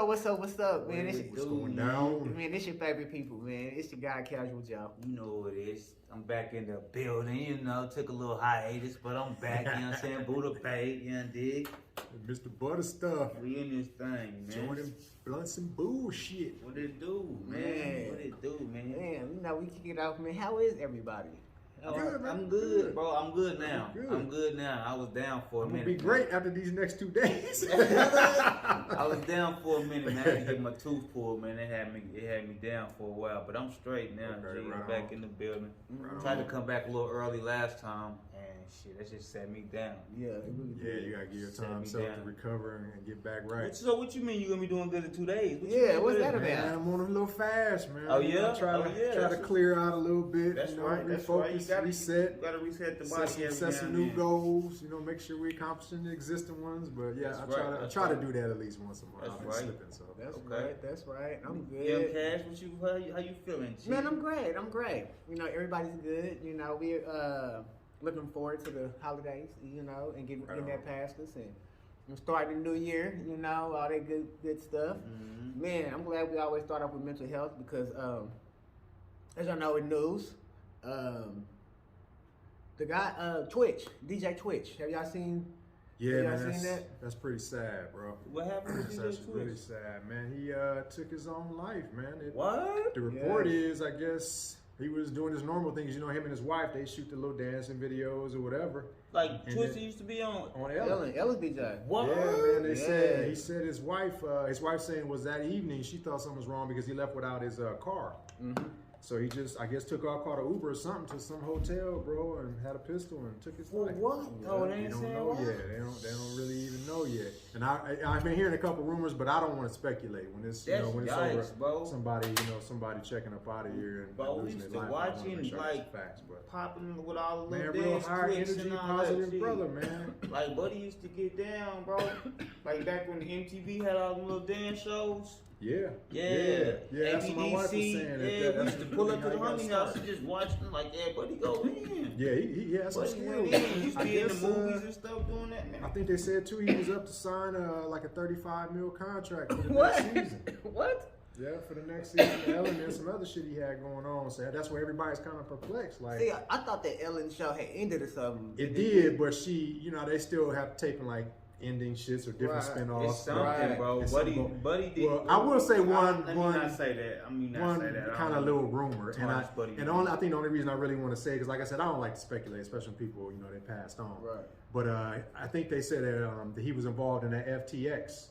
What's up, man? What's going down? Man, this your favorite people, man. It's your guy, Casual Joe. You know what it is. I'm back in the building, you know, took a little hiatus, but I'm back, you know what I'm saying? Buddha paid, you know, dig? Mr. Butterstuff. We in this thing, man. Joining blunts and bullshit. What it do, man? What it do, man? Man, you know, we kick it off, man. How is everybody? Good, man. I'm good, bro. I'm good now. Good. I'm good now. I was down for a I'm minute. gonna be great after these next 2 days. I was down for a minute, man. I had to get my tooth pulled, man. It had me down for a while, but I'm straight now. Okay, G. right I'm back on. in the building. Right Tried to on. come back a little early last time, and shit, that just set me down. Yeah, it really Yeah, did. you gotta give your Set time me self down. to recover and get back right. So what you mean you gonna be doing good in 2 days? What you Yeah, mean what's good? that about? Man, I'm on a little fast, man. Oh, yeah? Try Oh, to yeah, try to that's clear out a little bit. That's you know, right. That's refocus, right. You gotta reset. reset the body Set every some now and new then. goals, you know, make sure we're accomplishing the existing ones. But yeah, That's I right, I that's try to right. do that at least once a month. That's I've been right. slipping, so. That's right. I'm Yeah, good. Cash, how you feeling, G? Man, I'm great. You know, everybody's good. You know, we're looking forward to the holidays, you know, and getting that past us and starting the new year, you know, all that good stuff. Mhm. Man, I'm glad we always start off with mental health because, as y'all know in news, the guy, DJ Twitch, have y'all seen? Yeah, Have y'all man, seen that? that's pretty sad, bro. What happened with That's DJ actually really Twitch? sad, man. He took his own life, man. What? The report is, I guess, he was doing his normal things. You know, him and his wife, they shoot the little dancing videos or whatever Like And Twitch then- used to be on. on Ellen. Ellen's DJ. What? Yeah, man. They Yeah. he said his wife saying it was that evening she thought something was wrong because he left without his car. Mm-hmm. So he just, I guess, took off, caught an Uber or something to some hotel, bro, and had a pistol and took his life. What? Oh, they They ain't don't saying know what? yet. They don't really even know yet. And I've been hearing a couple rumors, but I don't want to speculate when it's That's when it's yikes, over. bro. somebody checking up out of here and Bro, we losing used their to life. I watch wanna him, make sure like, it's facts, but Popping with all the man, little real dance high clicks energy, and all positive that brother, shit. man. Like Buddy used to get down, bro. Like back when the MTV had all them little dance shows. Yeah, Yeah, That's what my wife was ABDC, saying. yeah, we used to pull up to the how homie he house got and just watch them like, yeah, Buddy go in. Yeah, he has some Buddy went skills. in. He used to I be in the guess, movies and stuff doing that, man. I think they said too he was up to sign like a $35 million contract for the What? next season. What? Yeah, for the next season. Ellen and some other shit he had going on. So that's where everybody's kind of perplexed. Like See, I thought that Ellen show had ended or something. it did, but she, you know, they still have taping like ending shits or different Right. spinoffs. It's something, Right. bro. It's Buddy, something. Buddy did. Well, I will say one Let me not say that. I mean, not say that. I kind don't of know. little rumor, and Tarnish Buddy. I think the only reason I really want to say, because like I said, I don't like to speculate, especially when people, you know, they passed on. Right. But I think they said that he was involved in that FTX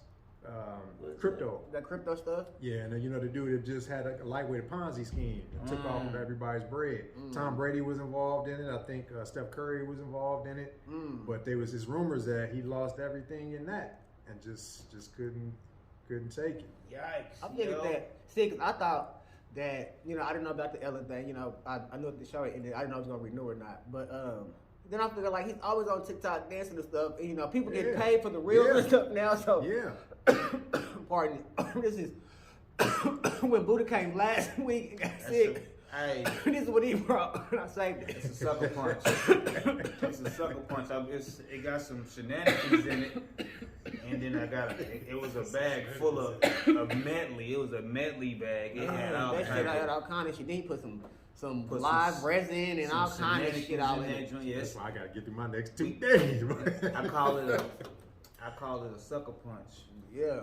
crypto. That crypto stuff? Yeah, and you know the dude that just had a lightweight Ponzi scheme and took off of everybody's bread. Tom Brady was involved in it. I think Steph Curry was involved in it. But there was his rumors that he lost everything in that and just couldn't take it. Yikes. I figured that. See, 'cause I thought that, you know, I didn't know about the Ellen thing. You know, I knew the show ended. I didn't know if it was going to renew or not. But then I figured, like, he's always on TikTok dancing and stuff. And, you know, people get Yeah. paid for the reels and Yeah. stuff now. So, Yeah. pardon me. This is when Buddha came last week and got sick. Hey, This is what he brought. And I saved it's it. a sucker punch. It's a sucker punch. It got some shenanigans in it, and then it was a bag full of medley. It was a medley bag. It had all That shit type had of all kind of shit. Then he put some Put live some- resin and some all kind of shit shenanigans all in in that it. joint. That's Yes, why I gotta get through my next 2 days. I call it a sucker punch. Yeah,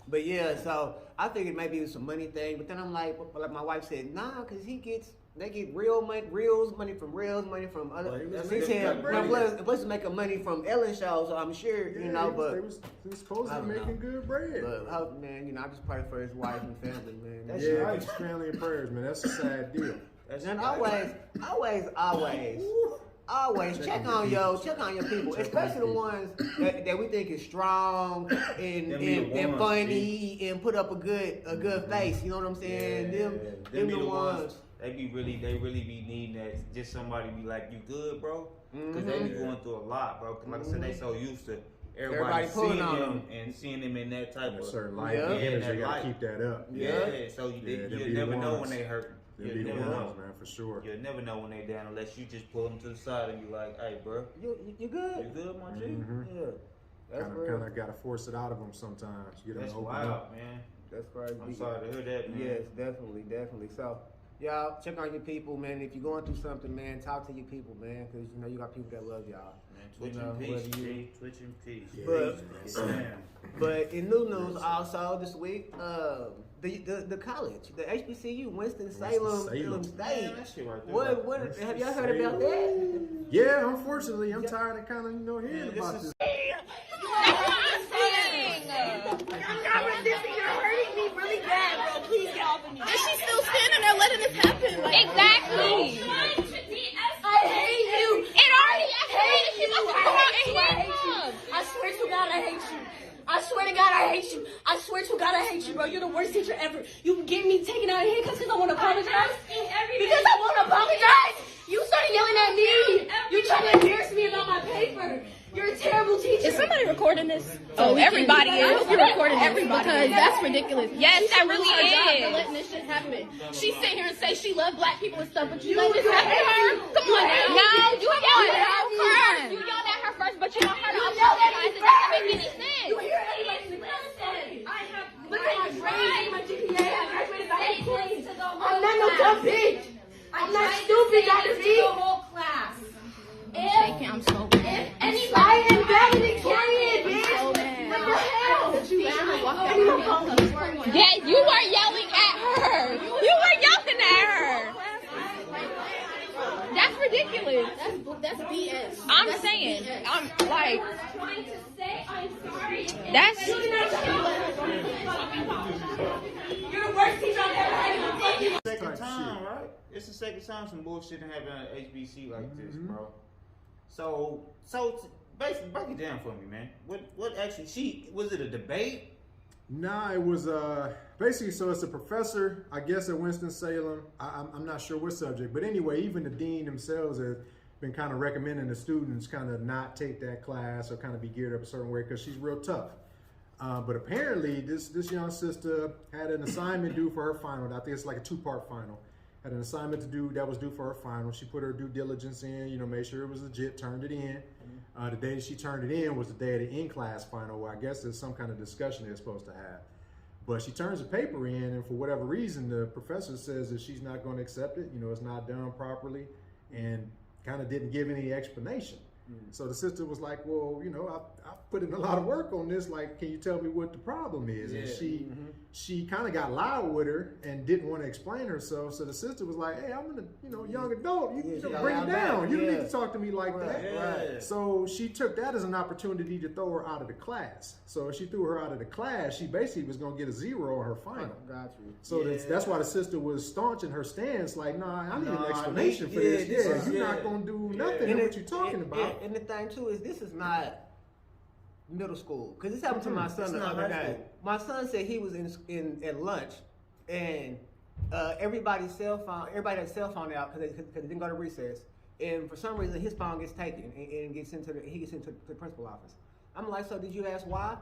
but yeah, so I figured maybe it was some money thing, but then I'm like my wife said, nah, because they get reels money from other. Well, it was She making said, good well, bread. plus making money from Ellen shows, so I'm sure, you know, they was supposed I to be don't making know. good bread. but hope, man, you know, I just pray for his wife and family, man. That's Yeah, right. it's family and prayers, man. That's a sad deal. That's And right. always check on your people, Check on especially the your ones that we think is strong Them and be the ones, funny and put up a good face. You know what I'm saying? Them be the ones. They really be needing that. Just somebody be like, "You good, bro?" Because they be going through a lot, bro. 'Cause like I said, they so used to everybody pulling seeing on them and seeing them in that type A of certain life, Yeah. and Yeah, image, that they gotta life. keep that up. Yeah, so them you be the never know ones. when they hurt. They'll You be the never know. ones, man, for sure. You'll never know when they down unless you just pull them to the side and be like, "Hey, bro, You good? you good, my G?" Mhm. Yeah. Kind of got to force it out of them sometimes. Get them That's to open wild, up. man. That's crazy. I'm sorry to hear that, man. Yes, definitely. So, y'all, check on your people, man. If you're going through something, man, talk to your people, man, because, you know, you got people that love y'all. Man, Twitch in peace, G. Twitch in peace. Yeah. But in new news also this week, the college, the HBCU, Winston Salem State. man, that shit right there. What have y'all heard about that? Yeah, unfortunately, I'm tired of kind of, hearing about this. I'm not resisting. You're hurting me really bad, bro. Please get off of me. And she's still standing there letting this happen. Like, exactly. I hate you. It already escalated. She must have come out and hit him. I swear to God, I hate you. I swear to God, I hate you. I swear to God, I hate you, bro. You're the worst teacher ever. You get me taken out of here because I want to apologize? Because I want to apologize? You started yelling at me. You're trying to embarrass me about my paper. You're a terrible teacher. Is somebody recording this? Oh, everybody is. I hope you're recording everybody because that's ridiculous. Yes, that really is. Letting this shit happen. She sit here and say she loves black people and stuff, but you let this happen to her? Come on now. No, you yelled at her first. You yelled at her first, but you want her to apologize. It doesn't make any sense. You hear everybody in the class say, I have my grades, my GPA, I graduated by 8 points. I'm not no dumb bitch. I'm not stupid, Dr. V. The whole class. I'm so mad. I am valedictorian, bitch. So mad. What the hell? Yeah, you were yelling at her. You were yelling at her. That's ridiculous. That's BS. I'm saying. I'm like. Trying to say I'm sorry. That's. You're the worst teacher I've ever had in my fucking second time, right? It's the second time some bullshit happened at HBC like this, bro. So basically, break it down for me, man. What actually? Was it a debate? Nah, it was basically, so it's a professor, I guess, at Winston-Salem. I'm not sure what subject, but anyway, even the dean themselves have been kind of recommending the students kind of not take that class or kind of be geared up a certain way because she's real tough. But apparently, this young sister had an assignment due for her final. I think it's like a 2-part final. Had an assignment to do that was due for her final. She put her due diligence in, made sure it was legit, turned it in. The day she turned it in was the day of the in-class final, where I guess there's some kind of discussion they're supposed to have. But she turns the paper in, and for whatever reason, the professor says that she's not going to accept it. It's not done properly, and kind of didn't give any explanation. So the sister was like, well, I put in a lot of work on this. Like, can you tell me what the problem is? Yeah. And she kind of got loud with her and didn't want to explain herself. So the sister was like, hey, I'm a young adult. You bring it down. You don't need to talk to me like that. Right. So she took that as an opportunity to throw her out of the class. So if she threw her out of the class, she basically was going to get a 0 on her final. Got you. So that's why the sister was staunch in her stance. Like, I need an explanation for this. You're not going to do nothing. And what you're talking about. And the thing too is this is not middle school, because this happened to my son the other day. My son said he was at lunch, and everybody had cell phone out because they didn't go to recess, and for some reason his phone gets taken and gets into the principal office. I'm like, so did you ask why?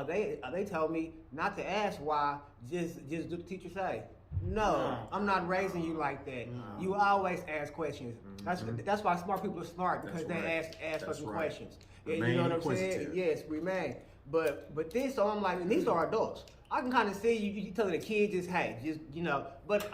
They told me not to ask why, just do the teacher say. No, I'm not raising you like that. You always ask questions. That's why smart people are smart, because they ask fucking questions. You know what I'm saying? Yes, remain. But this, so I'm like, these are adults. I can kind of see you telling the kid but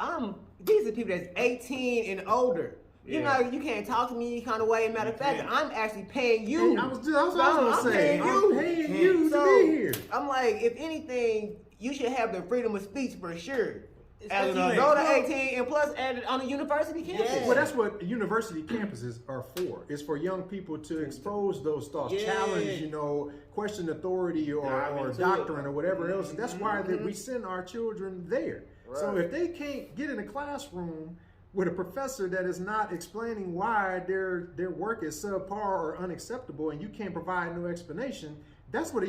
these are people that's 18 and older. You can't talk to me any kind of way. Matter of fact, I'm actually paying you. I was going to say, I'm paying you to be here. I'm like, if anything, you should have the freedom of speech for sure. As an adult of 18 and plus added on a university campus. Yeah. Well, that's what university campuses are for. It's for young people to expose those thoughts, challenge, question authority or doctrine or whatever else. That's why that we send our children there. Right. So if they can't get in a classroom with a professor that is not explaining why their work is subpar or unacceptable, and you can't provide no explanation, that's what a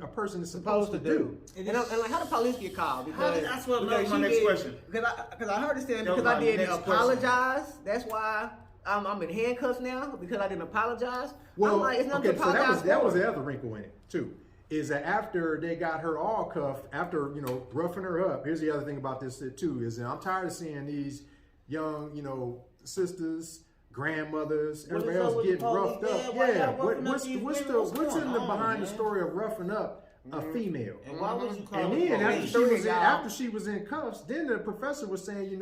person is supposed to do. And like, how the police get called? Because that's what my next question. Because I heard it saying because I didn't apologize. That's why I'm in handcuffs now, because I didn't apologize. Well, I'm like, it's nothing to apologize that was the other wrinkle in it too. Is that after they got her all cuffed, after roughing her up? Here's the other thing about this too: is that I'm tired of seeing these young sisters grandmothers, What everybody is up else with the getting police? roughed up. Why y'all Yeah, roughing up what's these what's women? What's in going the on, behind the man? story of roughing up a female? And why would you call And the then police? after she was in cuffs, then the professor was saying,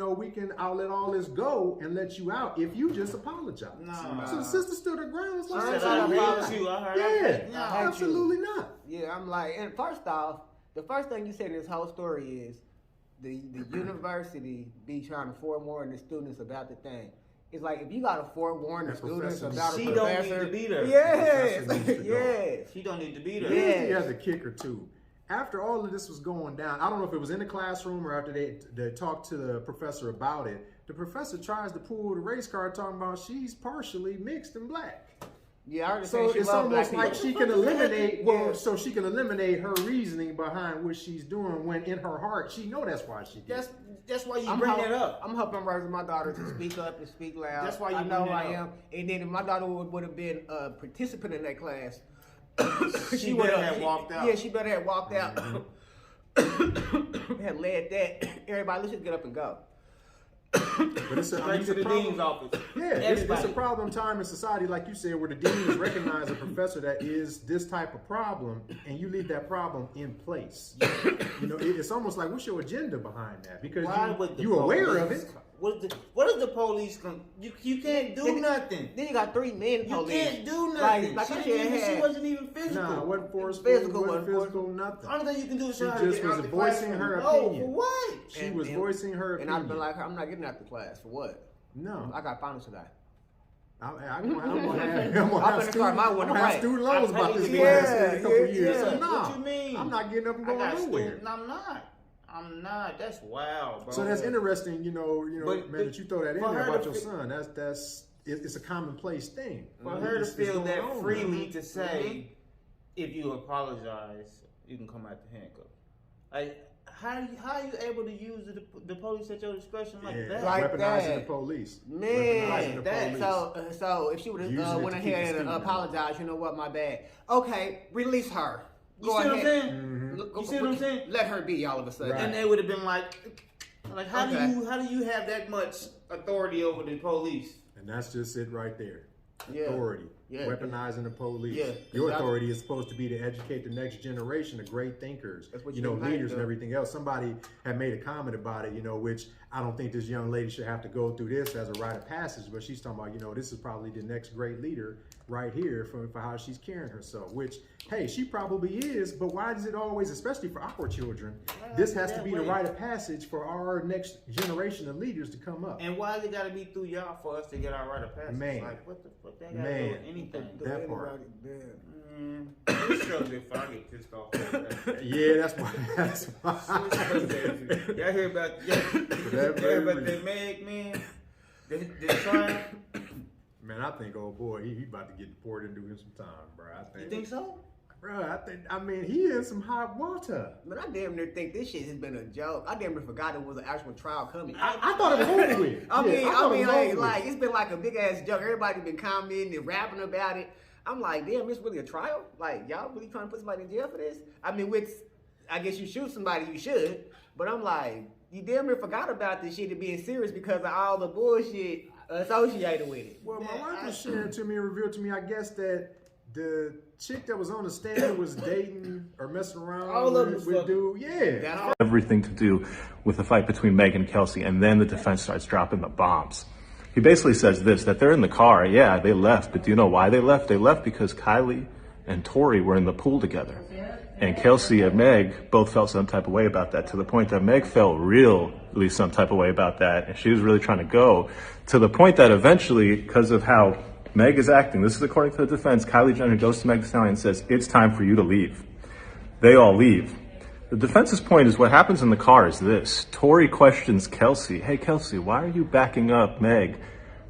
I'll let all this go and let you out if you just apologize. Nah. So the sister stood her ground. She said, I hate you. I heard Yeah, that. absolutely not. Yeah, I'm like, and first off, the first thing you said in this whole story is the university be trying to forewarn the students about the thing. It's like if you got to forewarn the students about a professor, she don't need to be there. Yes, Yes. yes. She don't need to be there. Here's the other kicker too. After all of this was going down, I don't know if it was in the classroom or after they talked to the professor about it. The professor tries to pull the race card, talking about she's partially mixed and black. Yeah, I heard So it's almost like she can eliminate. Yeah. So she can eliminate her reasoning behind what she's doing when in her heart she know that's why she did. That's why you bring that up. I'm hoping I'm raising my daughter to speak up and speak loud. That's why you I know bring that I up. am. And then if my daughter would have been a participant in that class, She better have walked out. Yeah, she better have walked out. Had led that. Everybody, let's just get up and go. But it's Straight to the dean's office. Yeah, it's a problem time in society, like you said, where the deans recognize a professor that is this type of problem, and you leave that problem in place. It's almost like, what's your agenda behind that? Because you're aware of it. What is the police? You can't do nothing. Then you got 3 men You police. can't do nothing. Like she wasn't even physical. Nah, wasn't forceful, Physical, wasn't wasn't physical, nothing. Only thing you can do is She show her to just get was out the voicing classroom. her No, opinion. for what? She was voicing her And opinion. I'd be like, I'm not getting out the class. For what? No. I got finals today. I'm gonna have student loans about this Yeah, class in a couple yeah, years. yeah. So no, What you mean? I'm not getting up and I going got nowhere. I'm not. That's wild, bro. So that's interesting, But man, that you throw that in for there her about to your son. It's a commonplace thing. For her to It's feel going that on, freely man. to say, if you apologize, you can come out the handcuff. Like, how are you able to use the police at your discretion like that? Like Weaponizing that. the police. Man, Weaponizing the that- police. So if she would Using have it went to keep ahead the and student apologized, you know what, my bad. Okay, release her. You see what I'm saying? Go- You see what I'm saying? Let her be all of a sudden. Right. And they would have been like how Okay. do you have that much authority over the police? And that's just it right there. Yeah. Authority. Yeah. Weaponizing the police. Yeah. Your authority is supposed to be to educate the next generation of great thinkers, That's what you mean, leaders and though. everything else. Somebody had made a comment about it, which I don't think this young lady should have to go through this as a rite of passage, but she's talking about, this is probably the next great leader right here for how she's carrying herself, which, hey, she probably is, but why does it always, especially for our children, this has to be the rite of passage for our next generation of leaders to come up? And why they gotta be through y'all for us to get our right of passage? Man. Like, what the fuck that gotta do with anything? That part. This shows if I get pissed off. Yeah, that's why. Y'all hear about that Meg, man? The trial? Man, I think, oh boy, he about to get deported and do him some time, bro. You think so? Bro, he in some hot water. But I damn near think this shit has been a joke. I damn near forgot it was an actual trial coming. I thought it was over with. I mean, over like it's been like a big ass joke. Everybody been commenting and rapping about it. I'm like, damn, it's really a trial? Like, y'all really trying to put somebody in jail for this? I mean, I guess you shoot somebody, you should. But I'm like, you damn near forgot about this shit and being serious because of all the bullshit associated with it. Well, my wife was sharing to me and revealed to me, I guess, that the chick that was on the stand was dating or messing around with dude. Yeah. Everything to do with the fight between Meg and Kelsey, and then the defense starts dropping the bombs. He basically says this, that they're in the car. Yeah, they left, but do you know why they left? They left because Kylie and Tori were in the pool together. And Kelsey and Meg both felt some type of way about that, to the point that Meg felt really some type of way about that. And she was really trying to go, to the point that eventually, because of how Meg is acting, this is according to the defense, Kylie Jenner goes to Meg Thee Stallion and says, it's time for you to leave. They all leave. The defense's point is what happens in the car is this. Tori questions Kelsey, hey Kelsey, why are you backing up Meg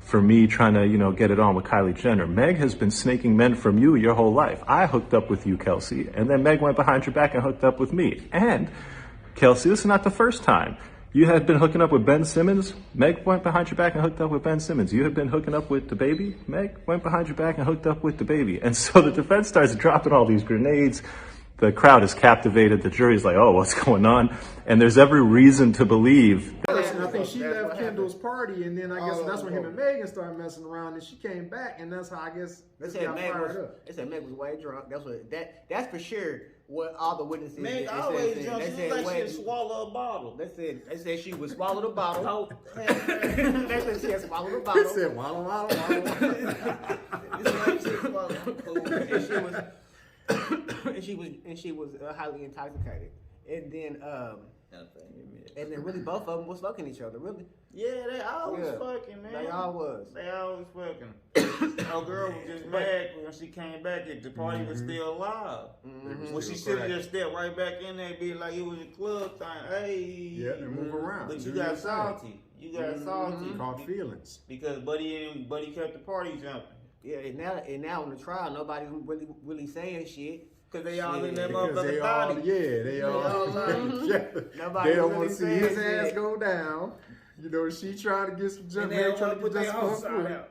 for me trying to, get it on with Kylie Jenner? Meg has been snaking men from you your whole life. I hooked up with you, Kelsey, and then Meg went behind your back and hooked up with me. And Kelsey, this is not the first time. You had been hooking up with Ben Simmons. Meg went behind your back and hooked up with Ben Simmons. You had been hooking up with the baby. Meg went behind your back and hooked up with the baby. And so the defense starts dropping all these grenades. The crowd is captivated. The jury's like, oh, what's going on? And there's every reason to believe. I think she left Kendall's party, and then I guess that's when him and Megan started messing around, and she came back, and that's how I guess They got fired up. said Meg was way drunk. That's for sure what all the witnesses. Meg always drunk. She was like she swallowed a bottle. They said she would swallow the bottle. They said she had swallowed the bottle. He said, waddle. and she was highly intoxicated, and then really both of them was fucking each other, really. Yeah, they always fucking, man. They always fucking. Our girl was just mad when she came back and the party was still alive. When she should have just stepped right back in there and be like, it was a club thing. Hey. Yeah, and move around. But you got salty. You got salty. Caught feelings. Because Buddy kept the party jumping. Yeah, and now on the trial, nobody's really saying shit. Cause they all in that Because motherfucking they body. all, they all Nobody they don't really want to see saying his ass shit. go down. You know, she trying to get some jump. And they don't want to put their whole side out.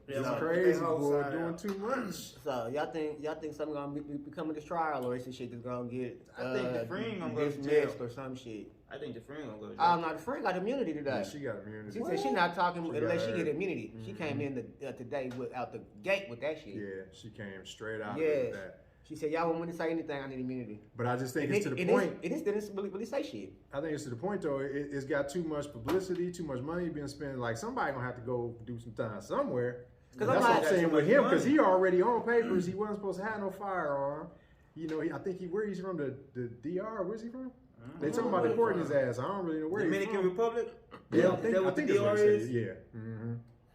It's crazy, boy, doing too much. So y'all think something gonna be coming to trial, or is this shit just gonna get I think the friend gonna go to jail dismissed or some shit? I think the friend gonna go to jail. Oh no, the friend got immunity today. Yeah, she got immunity. She said she not talking She unless got she her. get immunity. She came in today out the gate with that shit. Yeah, she came straight out Yeah. with that. She said, y'all want me to say anything, I need immunity. But I just think it's to the point. It didn't really say shit. I think it's to the point though. It's got too much publicity, too much money being spent. Like somebody gonna have to go do some time somewhere. Because That's what I'm saying with him, because money. he already on papers. He wasn't supposed to have no firearm. You know, I think where he's from, the DR. Where's he from? They talking about deporting his ass. I don't really know where he's Dominican from. Republic? Yeah, Is that what the that's DR they is? said.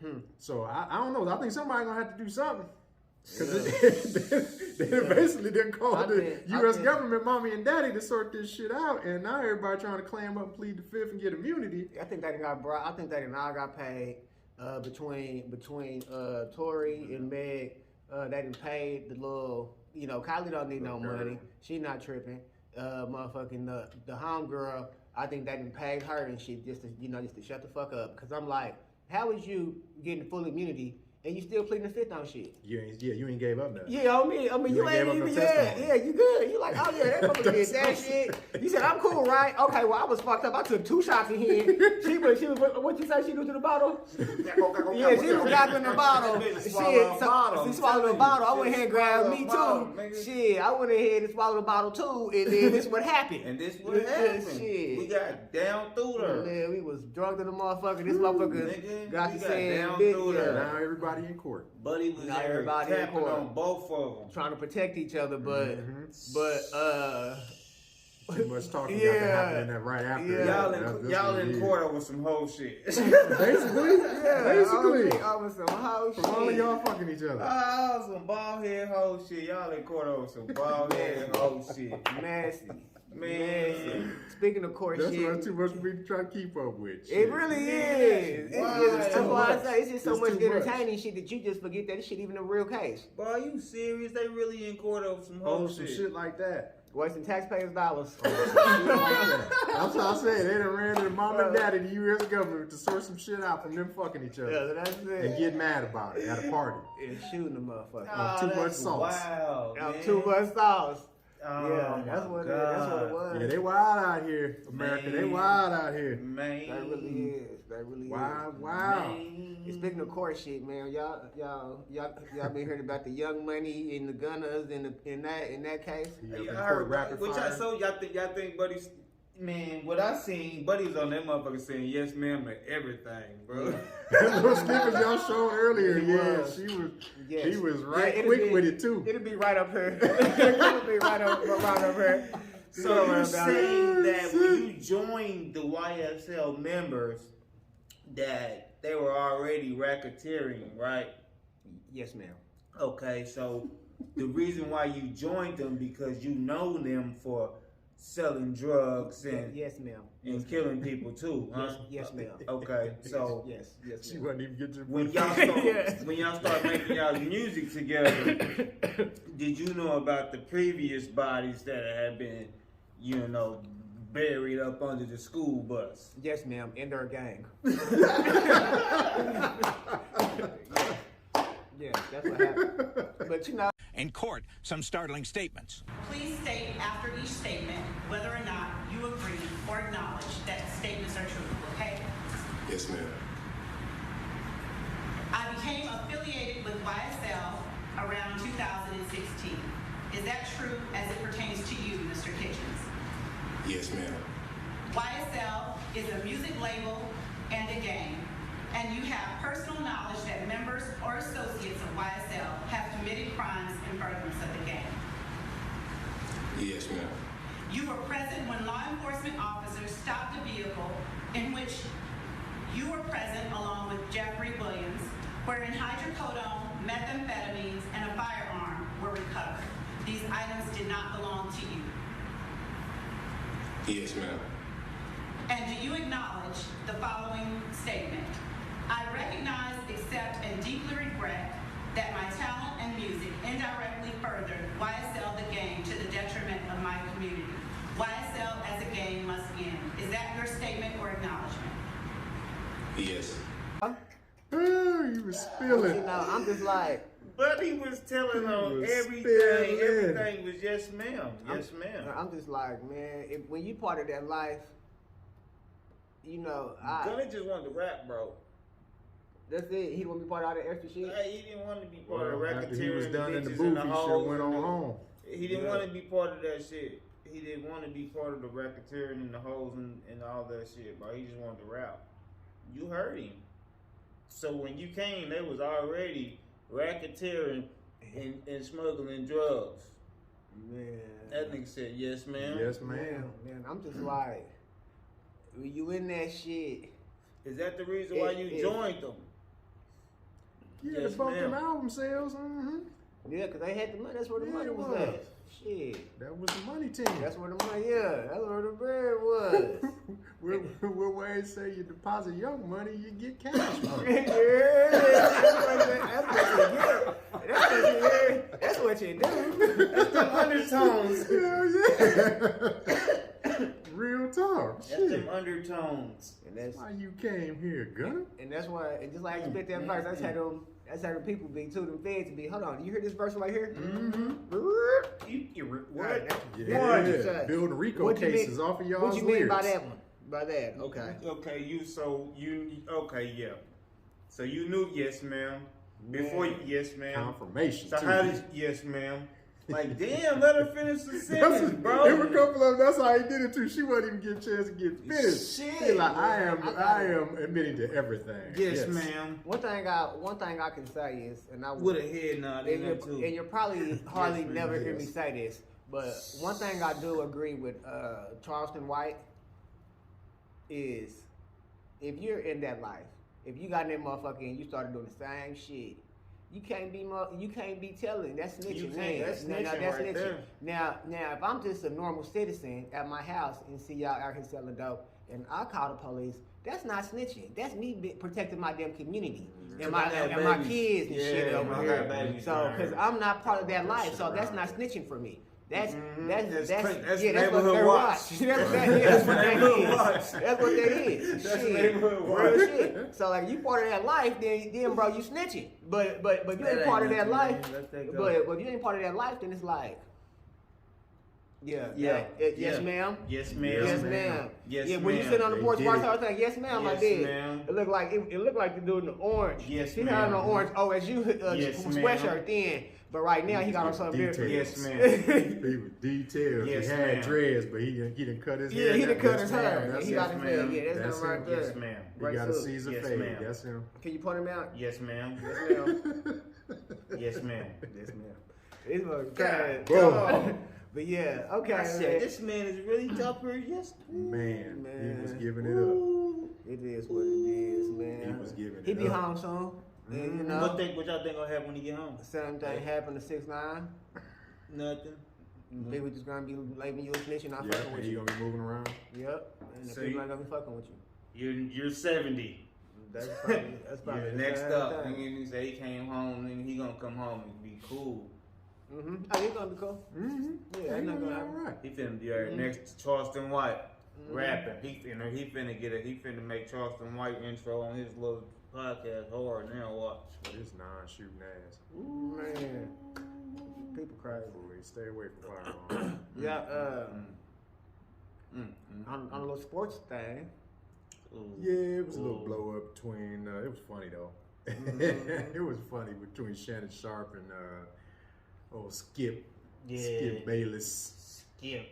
Yeah. So I don't know. I think somebody gonna have to do something. Because they basically didn't call the U.S. government mommy and daddy to sort this shit out, and now everybody trying to clam up and plead the fifth and get immunity. I think they got all got paid between Tory and Meg. They done paid the little, Kylie don't need no money. She not tripping. Motherfucking the homegirl, I think they done paid her and shit just to shut the fuck up. Cause I'm like, how is you getting full immunity and you still pleading the fifth on shit? You ain't gave up nothing. Yeah, I mean, you ain't even, you good. You like, oh yeah, that motherfucker did that shit. You said, I'm cool, right? Okay, well, I was fucked up. I took 2 shots in here. She was, what you say she do to the bottle? Yeah, she was grabbing the bottle. Shit, she swallowed the bottle. I went ahead and grabbed me too. Shit, I went ahead and swallowed the bottle too, and then this what happened. And this what happened. Shit. We got down through there. Yeah, we was drunk to the motherfucker. This motherfucker got to say down through there. Now everybody in court. Buddy was Not there everybody in tapping court. on both of them. trying to protect each other, but Too much talking got to happen in that right after. Yeah. that. Y'all in court over some whole shit. Basically. I was some whole shit. All of y'all fucking each other. Oh, some bald head whole shit. Y'all in court over some bald head whole shit. Nasty. Man. Speaking of court That's shit, why too much for me to try to keep up with. it really is. That's why I say it's just so It's much too much. entertaining shit that you just forget that this shit even a real case. Boy, are you serious? They really in court over some whole some shit. shit like that. Wasting taxpayers' dollars. That's what I said. They done ran to the mom and daddy, the U.S. government, to sort some shit out from them fucking each other. Yeah, that's it. And get mad about it at a party. And shooting the motherfucker. Oh, too much that's sauce. Wow, man. Too much sauce. Oh, Yeah, that's what it was. Yeah, they wild out here, America. They wild out here. Man. That really is. That really Wow, is. wow. And speaking of court shit, man, y'all been hearing about the Young Money and the Gunnas in that case? I heard which I so y'all think Buddy's, man, what I seen, Buddy was on that motherfucker saying yes ma'am to everything, bro. Those snippets y'all showed earlier, Yes. he was right Yeah, quick with it too. It'll be right up here. It'll be right up here. So you're saying that when you joined the YSL members, that they were already racketeering, right? Yes, ma'am. Okay, so the reason why you joined them because you know them for selling drugs and Yes, ma'am. and killing people too, huh? Yes, ma'am. Okay, so Yes, She ma'am. wasn't even get your when y'all start making y'all music together, did you know about the previous bodies that had been, buried up under the school bus? Yes, ma'am. And their gang. Yeah, that's what happened. But in court some startling statements. Please state after each statement whether or not you agree or acknowledge that statements are true, okay? Yes, ma'am. I became affiliated with YSL around 2016. Is that true as it pertains to you, Mr. Kitchens? Yes, ma'am. YSL is a music label and a gang, and you have personal knowledge that members or associates of YSL have committed crimes in furtherance of the gang. Yes, ma'am. You were present when law enforcement officers stopped a vehicle in which you were present along with Jeffrey Williams, wherein hydrocodone, methamphetamines, and a firearm were recovered. These items did not belong to you. Yes, ma'am. And do you acknowledge the following statement? I recognize, accept, and deeply regret that my talent and music indirectly furthered YSL the gang to the detriment of my community. YSL as a gang must end. Is that your statement or acknowledgement? Yes. You was spilling. You know, I'm just like, But he was telling on everything. spilling. Everything was yes, ma'am. Yes, ma'am. I'm just like, man, when you part of that life, you know, Gunna just wanted to rap, bro. that's it. He didn't want to be part of all that extra shit. He didn't want to be part of Well, after he was racketeering, done in the bitches booth, and the he hoes. sure went on and the- home. He didn't want to be part of that shit. He didn't want to be part of the racketeering and the hoes and all that shit, bro. He just wanted to rap. You heard him. So when you came, they was already racketeering and smuggling drugs. Man. That nigga said, yes, ma'am. Yes, ma'am. Man, I'm just like, when you in that shit. Is that the reason why you joined them? Yeah, Yes, to bump them ma'am. album sales. Mm-hmm. Yeah, because they had the money. That's where the Yeah, money it was was. at. Shit. That was the money team. That's where the money, yeah. That's where the bread was. What way say you deposit young money, you get cash money. Yeah, that's what you do. That's them undertones. Hell yeah. Real talk. That's Shit. them undertones. And that's Why you came here, Gunna? and that's why, and just like I expect that verse, that's how the people be too, them feds to be. Hold on, you hear this verse right here? Mm-hmm. What? Yeah. Building RICO What you mean- cases off of y'all's What you mean by lyrics. that one? By that, okay. Okay, yeah. So you knew yes, ma'am. Before you, yes, ma'am. Confirmation. So too. how did yes, ma'am? Like, damn, let her finish the sentence, bro. There were a couple of them. That's how he did it too. She wasn't even getting a chance to get finished. Shit, He like, man. I am admitting to everything. Yes, ma'am. One thing I can say is, and I With a head nod in there too. and you'll probably hardly ma'am, never hear me yes. say this, but one thing I do agree with Charleston White is if you're in that life, if you got in that motherfucker and you started doing the same shit, you can't be telling. That's snitching. You can't. man. That's Now, snitching that's right snitching. there. Now, if I'm just a normal citizen at my house and see y'all out here selling dope, and I call the police, that's not snitching. That's me protecting my damn community and my kids and shit over here. So, because I'm not part of that life, so that's not snitching for me. That's neighborhood watch. That's what that is. That's what that is. That's Shit. neighborhood watch. Real shit. So like you part of that life, then bro, you snitching. But you ain't part of that life. But if you ain't part of that life, then it's like, yes, ma'am. Yes, ma'am. Yes, ma'am. Yes, yeah, when you ma'am. sit on the They porch, did watch it. how I think, yes, ma'am, I Yes, did. ma'am. It looked like the dude in the orange. Yes, he ma'am. had on the orange OSU Yes, ma'am. sweatshirt then, but right now he got on something Details. very. Yes, ma'am. He was detailed. Yes, he had ma'am. dreads, but he didn't cut his hair. Yeah, he done cut That's his him. hair. That's He him. got his hair. Yeah, that's That's him right him. there. Yes, ma'am. He Right got a suit. Caesar Yes, fade. ma'am. That's him. Can you point him out? Yes, ma'am. Yes, ma'am. Yes, ma'am. Yes, ma'am. It's fucking God, bad. But yeah, okay. I said, this man is really tougher. Yes, Man, Man. he was giving it up. It is what it is, man. He was giving He it be up. home soon. And, you know, What y'all think gonna happen when he get home? same thing happened to 6ix9ine. Nothing. They were just gonna be labeling you a snitch and not Yeah, fucking and with he you. gonna be moving around. Yep. And the So people you- ain't gonna be fucking with you. You're 70. That's probably Yeah, the next same up, thing. and he say he came home, and he gonna come home and be cool. Oh, he's gonna be cool. Yeah, ain't nothing gonna happen. All right. He finna be right next to Charleston White rapping. He finna make Charleston White intro on his little podcast hard now. Watch. This non-shooting ass. Man. People crazy. Stay away from firearms. Yeah. On a little sports thing. Yeah, it was a little blow up between. It was funny though. It was funny between Shannon Sharpe and Skip. Yeah. Skip Bayless. Skip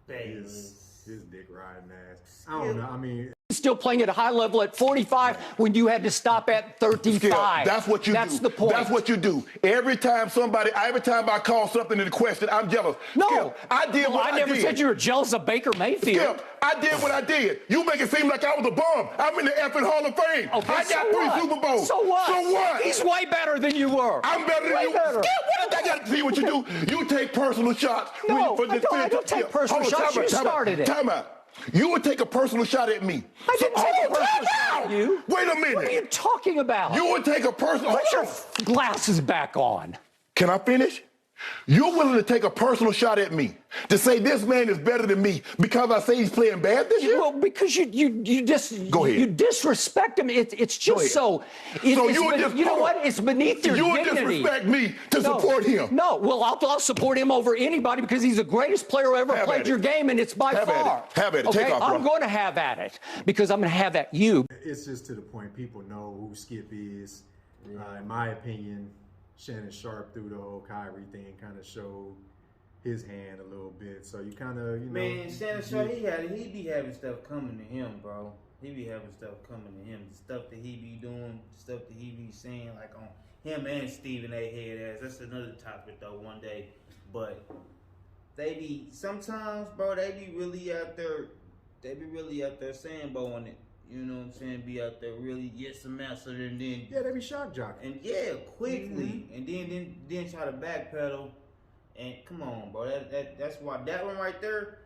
Bayless. His dick riding ass. I don't know. I mean. Still playing at a high level at 45 when you had to stop at 35. Skip, that's what you do. That's the point. That's what you do. Every time I call something into question, I'm jealous. No. Skip, I did what I did. I never said you were jealous of Baker Mayfield. Skip, I did what I did. You make it seem like I was a bum. I'm in the effing Hall of Fame. Okay, I got 3 Super Bowls. So what? So what? He's way better than you were. I'm better than you. Better. Skip, what did I got to see what you do? You take personal shots. No, I don't take personal shots. You started it. Time out. You would take a personal shot at me. I didn't take a personal shot at you. Wait a minute. What are you talking about? You would take a personal... Put your glasses back on. Can I finish? You're willing to take a personal shot at me to say this man is better than me because I say he's playing bad this year? Well, because you just Go ahead. You disrespect him. It's just so. You know what? It's beneath your you dignity. You would disrespect me to support him. No, well, I'll support him over anybody because he's the greatest player who ever played your game, and it's by far. Have at it. Okay, Take off, bro. I'm going to have at it because I'm going to have at you. It's just to the point people know who Skip is. In my opinion, Shannon Sharpe through the whole Kyrie thing kind of showed his hand a little bit. So you kind of, you know. Man, Shannon Sharpe, he be having stuff coming to him, bro. He be having stuff coming to him. The stuff that he be doing, stuff that he be saying, like on him and Stephen A. Head ass. That's another topic though one day. But they be sometimes, bro, they be really out there saying it. You know what I'm saying? Be out there really get some answer and then they be shock jockeying. And quickly and then try to backpedal. And come on, bro. That's why that one right there.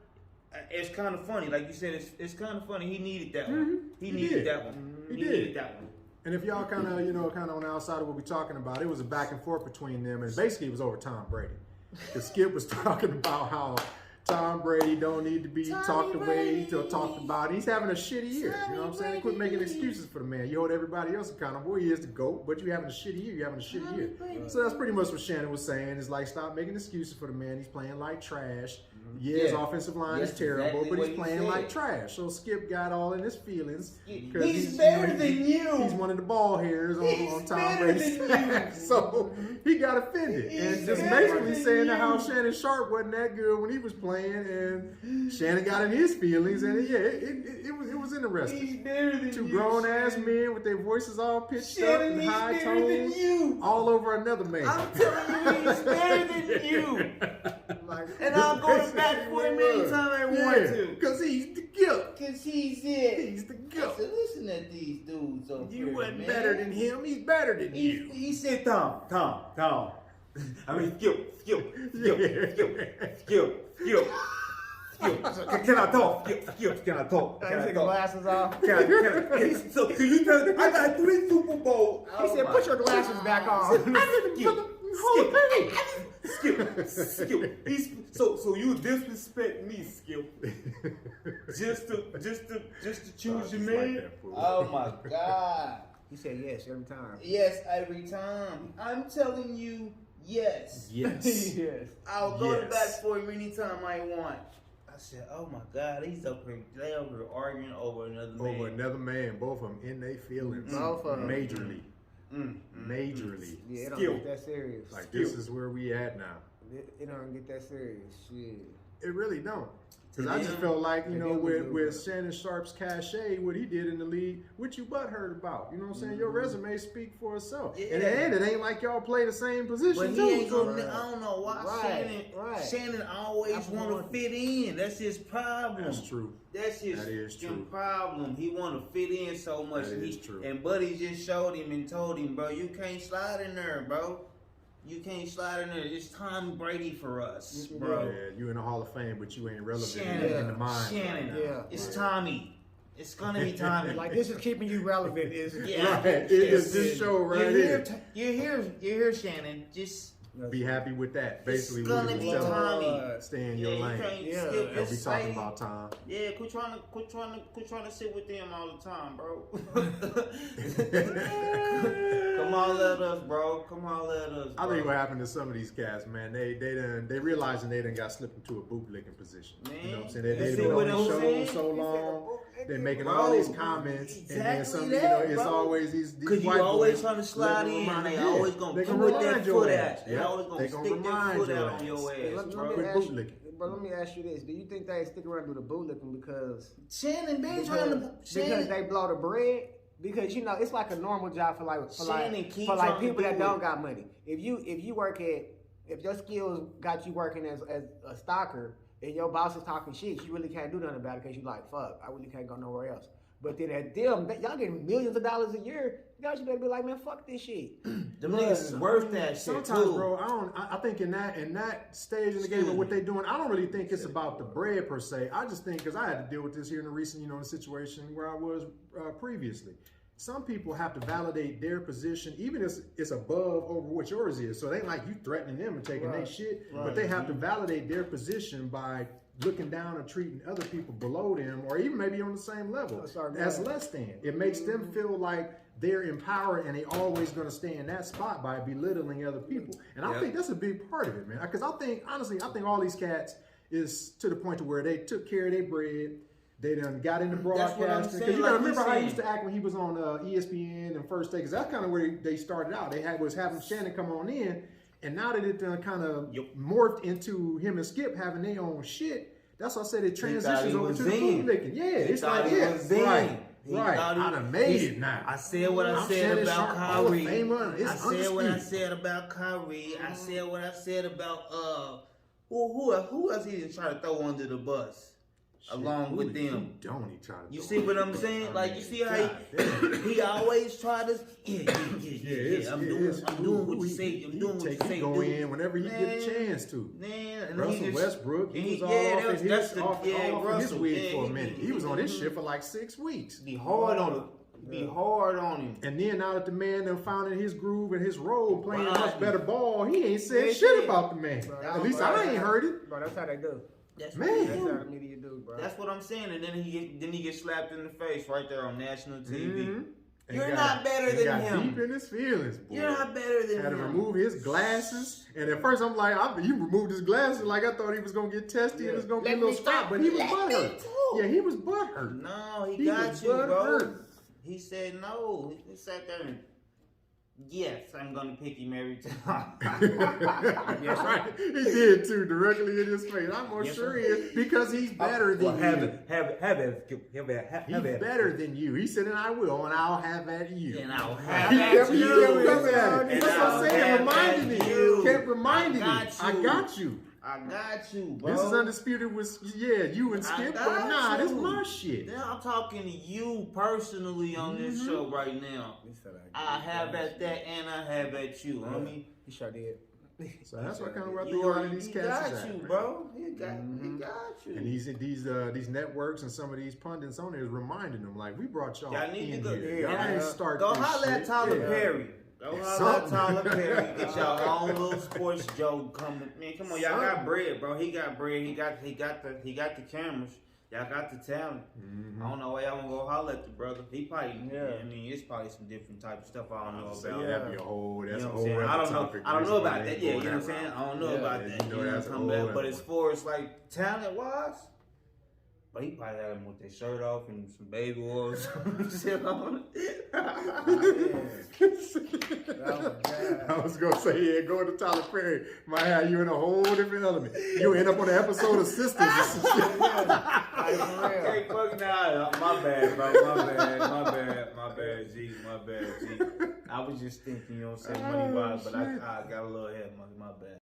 It's kind of funny, like you said. It's kind of funny. He needed that one. He needed that one. He needed that one. And if y'all kind of on the outside of what we're talking about, it was a back and forth between them, and basically it was over Tom Brady. Because Skip was talking about how Tom Brady don't need to be talked away to talked about. He's having a shitty year. You know what I'm saying? Quit making excuses for the man. You hold everybody else accountable. He is the GOAT, but you having a shitty year. You're having a shitty year. So that's pretty much what Shannon was saying. Is like, stop making excuses for the man. He's playing like trash. Yeah, his offensive line is terrible, but he's playing like trash. So Skip got all in his feelings. He's better than you. He's one of the ball hairs on Tom Brady's staff. So he got offended. And just basically saying how Shannon Sharpe wasn't that good when he was playing. And Shannon got in his feelings, and it was interesting. He's better than Two grown ass men with their voices all pitched up and high toned, all over another man. I'm telling you, he's better than you. And I'm going back for him anytime I want to. Because he's the GOAT. Because he's it. He's the GOAT. Listen at these dudes over here, You wasn't man. better than him. He's better than you. He said, Tom. I mean, Skip. Can I talk? Skip, can I talk? Can I take glasses off? So you tell me, I got 3 Super Bowls. He said, put your glasses back on. Skip. So you disrespect me, Skip. Just to choose your man. Oh my God. He said yes every time. Yes, every time. I'm telling you, yes. Yes. I'll go to bat for him anytime I want. I said, oh my God, they over here arguing over another man. Over another man, both of them in their feelings. Both of them. Majorly. Majorly. Yeah, it don't get that serious. Like, this is where we at now. It don't get that serious. Shit. It really don't. Because I just felt like, with Shannon Sharpe's cachet, what he did in the league, what you butthurt about. You know what I'm saying? Your resume speak for itself. Yeah. And then it ain't like y'all play the same position. But he ain't gonna, I don't know why Shannon always want to fit in. That's his problem. That's true. That's his problem. He want to fit in so much. That is true. And Buddy just showed him and told him, bro, you can't slide in there, bro. You can't slide in there. It's Tom Brady for us, bro. Yeah, you in the Hall of Fame, but you ain't relevant in the mind. Shannon, it's Tommy. It's gonna be Tommy. Like, this is keeping you relevant, is it? Right. It is this show right here. You're here, Shannon. Just be happy with that. Basically, it's gonna be Tommy. Stay in your lane. Don't be talking about Tom. Yeah, quit trying to sit with them all the time, bro. Come on, little at us, bro. Come holler at us, bro. I think what happened to some of these cats, man, they realizing they done got slipped into a bootlicking position. Man, you know what I'm saying? They've been on the show so long. They're making all these comments, and then some, it's always these because you always trying to slide in, and they always gonna put their foot out. They always gonna stick their foot out on your ass, bro. But let me ask you this: do you think they stick around and do the bootlicking because Shannon been trying to because they blow the bread? Because it's like a normal job for people that don't got money. If your skills got you working as a stalker and your boss is talking shit, you really can't do nothing about it because you like, fuck, I really can't go nowhere else. But then at them, y'all getting millions of dollars a year, y'all should better be like, man, fuck this shit. Them niggas is worth that shit sometimes, too. bro, I think in that stage in the game of what they doing, I don't really think it's about the bread per se. I just think, because I had to deal with this here in the recent, the situation where I was previously. Some people have to validate their position, even if it's above over what yours is. So they ain't like you threatening them and taking their shit, but they have to validate their position by looking down or treating other people below them, or even maybe on the same level as less than. It makes them feel like they're empowered and they always going to stay in that spot by belittling other people. And I think that's a big part of it, man. Because I think all these cats is to the point to where they took care of their bread. They done got into broadcasting. Because you gotta remember how he used to act when he was on ESPN and First Take. Because that's kind of where they started out. They was having Shannon come on in, and now that it done kind of morphed into him and Skip having their own shit. That's why I said it transitions over to the bootlicking. Yeah, it's like right. I done made it now. I said what I said about Kyrie. I said what I said about Kyrie. I said what I said about who else he didn't try to throw under the bus? Along with them. You see what I'm saying? Like, you see how he always try to, I'm doing what you say. I'm doing what you say. Go in whenever he get a chance to. Man, Russell Westbrook, he was off his wig for a minute. He was on this shit for like 6 weeks. Be hard on him. And then now that the man done found in his groove and his role, playing a much better ball, he ain't said shit about the man. At least I ain't heard it. Bro, that's how they do. That's how the media do, bro. That's what I'm saying. And then he gets slapped in the face right there on national TV. Mm-hmm. You're not better than him. Deep in his feelings, boy. You're not better than him. Had to remove his glasses. And at first I'm like, you removed his glasses like I thought he was going to get testy and it was going to be a little stop. But he was butthurt. Yeah, he was butthurt. No, he got you, bro. He said no. He sat there and, yes, I'm going to pick him every time. Yes, right. He did too, directly in his face. I'm more sure he is because he's better than you. He's better than you. He said, and I will, and I'll have at you. And I'll have at you. That's what I'm saying. Reminding you. Kept reminding you. I got you. I got you, bro. This is undisputed with, you and Skip, but nah, this is my shit. Now I'm talking to you personally on this show right now. I have at that and I have at you, homie. He sure did. So that's what kind of what I think a lot of these cats is at. He got you, bro. He got you. And these networks and some of these pundits on there is reminding them, like, we brought y'all in here. Y'all ain't start Go holler at Tyler Perry. Go holler at Tyler Perry. Get y'all own little sports joke coming. Man, come on, y'all got bread, bro. He got bread. He got the cameras. Y'all got the talent. I don't know why y'all want to go holler at the brother. He probably, I mean, it's probably some different type of stuff I don't know about. That'd be a whole, that's a whole topic. I don't know about that. Yeah, you know what I'm saying? I don't know about that. You know what I'm saying? But as far as like talent wise, but he probably had them with their shirt off and some baby oils shit on it. I was gonna say, going to Tyler Perry might have you in a whole different element. You'll end up on an episode of Sisters or some shit. Okay, fuck now. My bad, bro. My bad, G. I was just thinking, you know what I'm saying, money wise, but I got a little ahead of my bad.